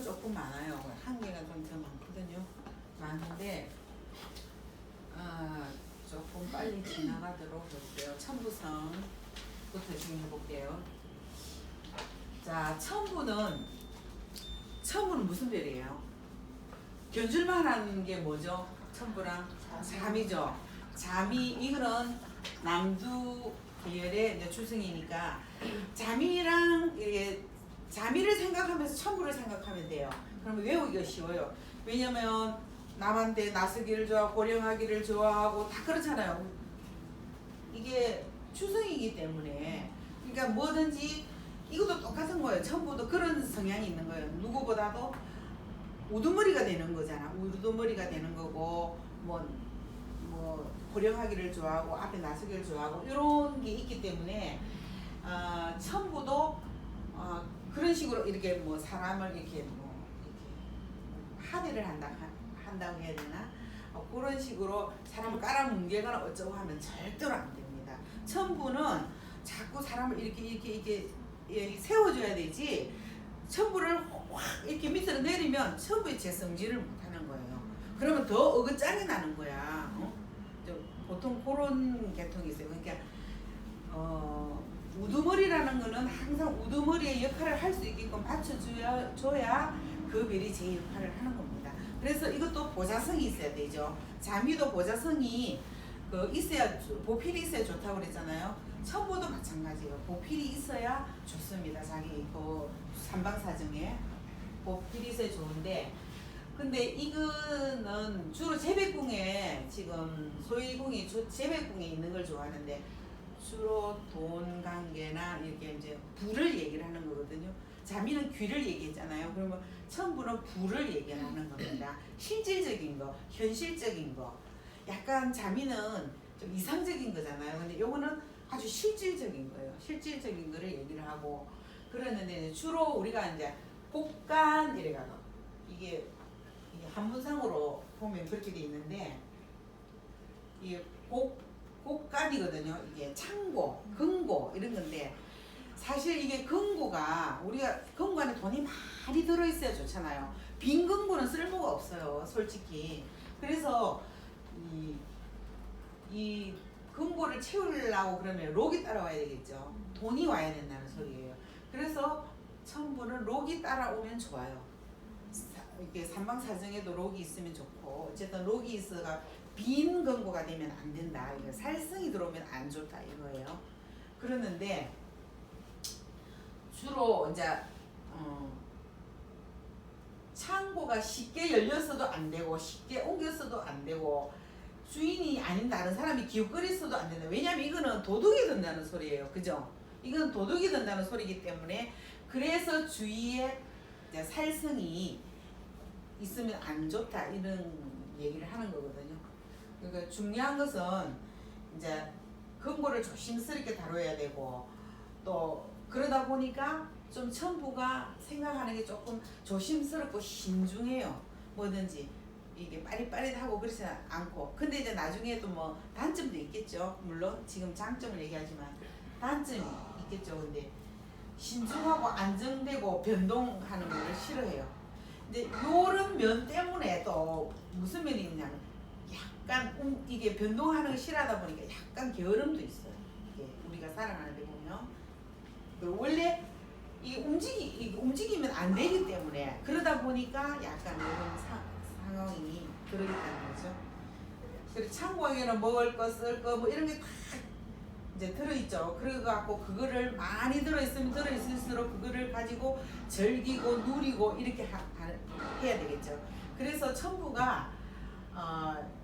첨부는 조금 많아요. 한 개가 좀 더 많거든요. 많은데 조금 빨리 지나가도록 할게요. 첨부성부터 지금 해볼게요. 자, 첨부는 무슨 별이에요? 견줄만한 게 뭐죠? 첨부랑 잠이죠. 잠이 이거는 남두 계열의 이제 추승이니까 잠이랑 이게 잠이를 생각하면서 첨부를 생각하면 돼요. 그러면 외우기가 쉬워요. 왜냐면 남한테 나서기를 좋아하고 고령하기를 좋아하고 다 그렇잖아요. 이게 추승이기 때문에 그러니까 뭐든지 이것도 똑같은 거예요. 첨부도 그런 성향이 있는 거예요. 누구보다도 우두머리가 되는 거잖아. 우두머리가 되는 거고 뭐 고령하기를 좋아하고 앞에 나서기를 좋아하고 이런 게 있기 때문에 첨부도 그런 식으로 이렇게 뭐 사람을 이렇게 하대를 한다고 해야 되나? 그런 식으로 사람을 깔아뭉개거나 어쩌고 하면 절대로 안 됩니다. 첨부는 자꾸 사람을 이렇게 세워줘야 되지. 첨부를 확 이렇게 밑으로 내리면 첨부의 재성질을 못하는 거예요. 그러면 더 어긋장이 나는 거야. 보통 그런 계통이 있어요. 그러니까 우두머리라는 거는 항상 우두머리의 역할을 할 수 있게끔 받쳐줘야 그 별이 제 역할을 하는 겁니다. 그래서 이것도 보자성이 있어야 되죠. 자미도 보자성이 있어야, 보필이 있어야 좋다고 그랬잖아요. 첨부도 마찬가지예요. 보필이 있어야 좋습니다. 자기 삼방사정에 보필이 있어야 좋은데, 근데 이거는 주로 재백궁에 지금 소일궁이 재백궁에 있는 걸 좋아하는데 주로 돈 관계나 이렇게 이제 부를 얘기를 하는 거거든요. 자미는 귀를 얘기했잖아요. 그러면 첨부는 부를 얘기를 하는 겁니다. 실질적인 거, 현실적인 거. 약간 자미는 좀 이상적인 거잖아요. 근데 요거는 아주 실질적인 거예요. 실질적인 거를 얘기를 하고 그러는데 주로 우리가 이제 곡간 이래가지고 이게 한문상으로 보면 그렇게 돼 있는데 이게 곡간이거든요. 이게 창고, 금고 이런 건데 사실 이게 금고가 우리가 금고 안에 돈이 많이 들어있어야 좋잖아요. 빈 금고는 쓸모가 없어요. 솔직히. 그래서 이 금고를 채우려고 그러면 록이 따라와야 되겠죠. 돈이 와야 된다는 소리예요. 그래서 첨부는 록이 따라오면 좋아요. 이렇게 삼방사정에도 록이 있으면 좋고 어쨌든 록이 있어가 빈 금고가 되면 안 된다. 살성이 들어오면 안 좋다 이거예요. 그러는데 주로 이제 창고가 쉽게 열렸어도 안 되고 쉽게 옮겼어도 안 되고 주인이 아닌 다른 사람이 기웃거렸어도 안 된다. 왜냐면 이거는 도둑이 든다는 소리예요. 그죠? 이건 도둑이 든다는 소리이기 때문에 그래서 주위에 살성이 있으면 안 좋다 이런 얘기를 하는 거거든요. 그러니까 중요한 것은 이제 금고를 조심스럽게 다뤄야 되고 또 그러다 보니까 좀 첨부가 생각하는 게 조금 조심스럽고 신중해요. 뭐든지 이게 빠릿빠릿하고 그렇지 않고 근데 이제 나중에도 뭐 단점도 있겠죠. 물론 지금 장점을 얘기하지만 단점이 있겠죠. 근데 신중하고 안정되고 변동하는 걸 싫어해요. 근데 요런 면 때문에 또 무슨 면이 있냐면 약간 이게 변동하는 걸 싫어하다 보니까 약간 게으름도 있어요. 이게 우리가 살아가는 데 보면 원래 이게 움직이면 안 되기 때문에 그러다 보니까 약간 이런 상황이 들어있다는 거죠. 그리고 창고에는 먹을 거, 쓸 거 뭐 이런 게 다 이제 들어있죠. 그래갖고 그거를 많이 들어있을수록 그거를 가지고 즐기고 누리고 이렇게 해야 되겠죠. 그래서 첨부가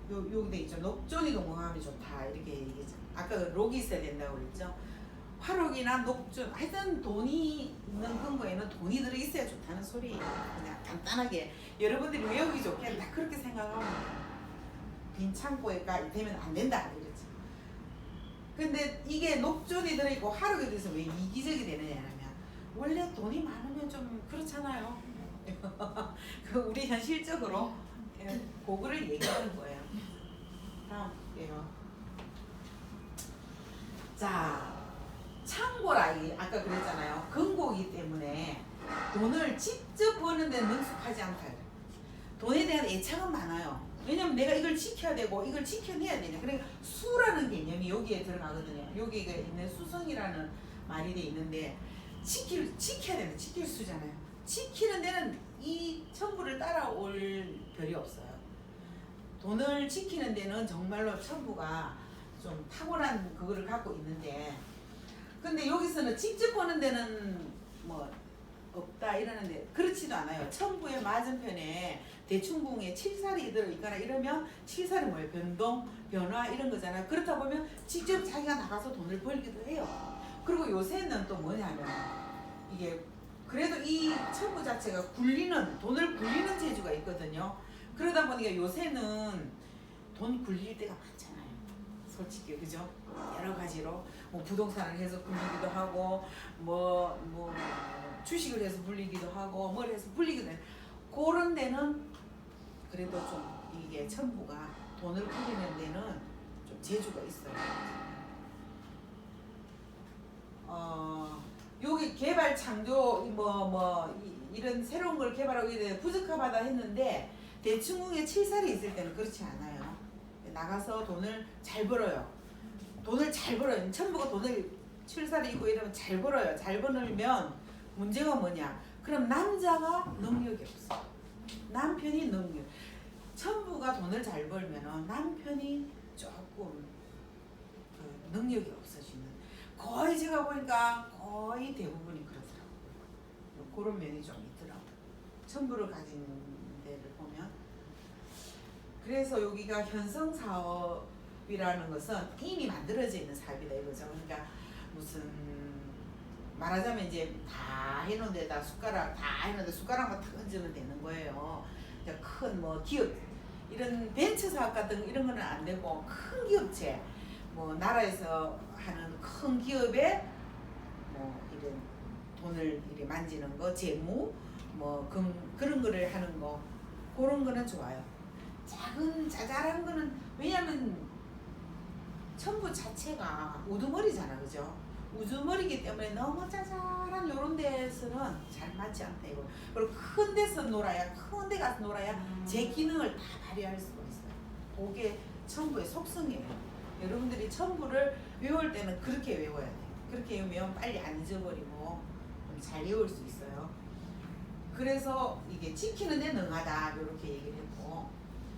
여기 돼 있죠. 녹존이 동공함이 좋다 이렇게 얘기했죠. 아까 록이 있어야 된다고 그랬죠. 화록이나 녹존 하여튼 돈이 있는 금고에는 돈이 들어있어야 좋다는 소리예요. 그냥 간단하게 여러분들이 외우기 좋게 딱 그렇게 생각하면 빈 창고가 되면 안 된다 그랬죠. 근데 이게 녹존이 들어있고 화록이 들어서 왜 이기적이 되느냐면 원래 돈이 많으면 좀 그렇잖아요. 우리 현실적으로 그거를 얘기하는 거예요. 다음 볼게요. 자, 창고라 아까 그랬잖아요. 금고이기 때문에 돈을 직접 버는 데는 능숙하지 않다. 돈에 대한 애착은 많아요. 왜냐면 내가 이걸 지켜야 되고 이걸 지켜내야 되냐. 그러니까 수라는 개념이 여기에 들어가거든요. 여기에 있는 수성이라는 말이 돼 있는데 지켜야 되는 지킬 수잖아요. 지키는 데는 이 천부를 따라올 별이 없어요. 돈을 지키는 데는 정말로 천부가 좀 탁월한 그거를 갖고 있는데, 근데 여기서는 직접 버는 데는 뭐 없다 이러는데 그렇지도 않아요. 천부의 맞은편에 대충궁에 칠살이 들어있거나 이러면 칠살이 뭐예요? 변동, 변화 이런 거잖아요. 그렇다 보면 직접 자기가 나가서 돈을 벌기도 해요. 그리고 요새는 또 뭐냐면 이게 그래도 이 천부 자체가 돈을 굴리는 재주가 있거든요. 그러다 보니까 요새는 돈 굴릴 때가 많잖아요. 솔직히 그죠? 여러 가지로 뭐 부동산을 해서 굴리기도 하고 뭐 주식을 해서 불리기도 하고 뭘 해서 불리기도 해. 그런 데는 그래도 좀 이게 천부가 돈을 굴리는 데는 좀 재주가 있어요. 여기 개발 창조 이런 새로운 걸 개발하기 위해 부적합하다 했는데 대충궁에 칠살이 있을 때는 그렇지 않아요. 나가서 돈을 잘 벌어요. 돈을 잘 벌어요. 천부가 돈을 칠살이 있고 이러면 잘 벌어요. 잘 벌면 문제가 뭐냐? 그럼 남자가 능력이 없어. 남편이 능력. 천부가 돈을 잘 벌면 남편이 조금 능력이 없어지는. 거의 제가 보니까 거의 대부분이 그렇더라고요. 그런 면이 좀 있더라고요. 천부를 가진 데를 보면. 그래서 여기가 현성사업이라는 것은 이미 만들어져 있는 사업이다 이거죠. 그러니까 무슨 말하자면 이제 다 해놓은 데다 숟가락만 탁 얹으면 되는 거예요. 큰 뭐 기업 이런 벤처 사업 같은 이런 거는 안 되고 큰 기업체 뭐 나라에서 하는 큰 기업에 뭐 이런 돈을 이렇게 만지는 거 재무 뭐 그런 거를 하는 거 그런 거는 좋아요. 작은 자잘한 거는 왜냐면 천부 자체가 우두머리잖아 그죠? 우두머리기 때문에 너무 자잘한 요런 데서는 잘 맞지 않다 이거. 그리고 큰 데서 놀아야 큰 데 가서 놀아야 제 기능을 다 발휘할 수가 있어요. 그게 천부의 속성이에요. 여러분들이 천부를 외울 때는 그렇게 외워야 돼요. 그렇게 외우면 빨리 안 잊어버리고 잘 외울 수 있어요. 그래서 이게 지키는 데 능하다 이렇게 얘기를 했고,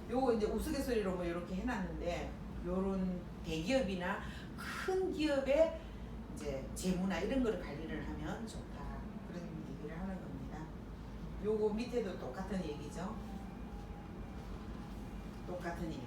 요거 이제 우스갯소리로 뭐 이렇게 해놨는데 요런 대기업이나 큰 기업의 이제 재무나 이런 거를 관리를 하면 좋다 그런 얘기를 하는 겁니다. 요거 밑에도 똑같은 얘기죠. 똑같은 얘기.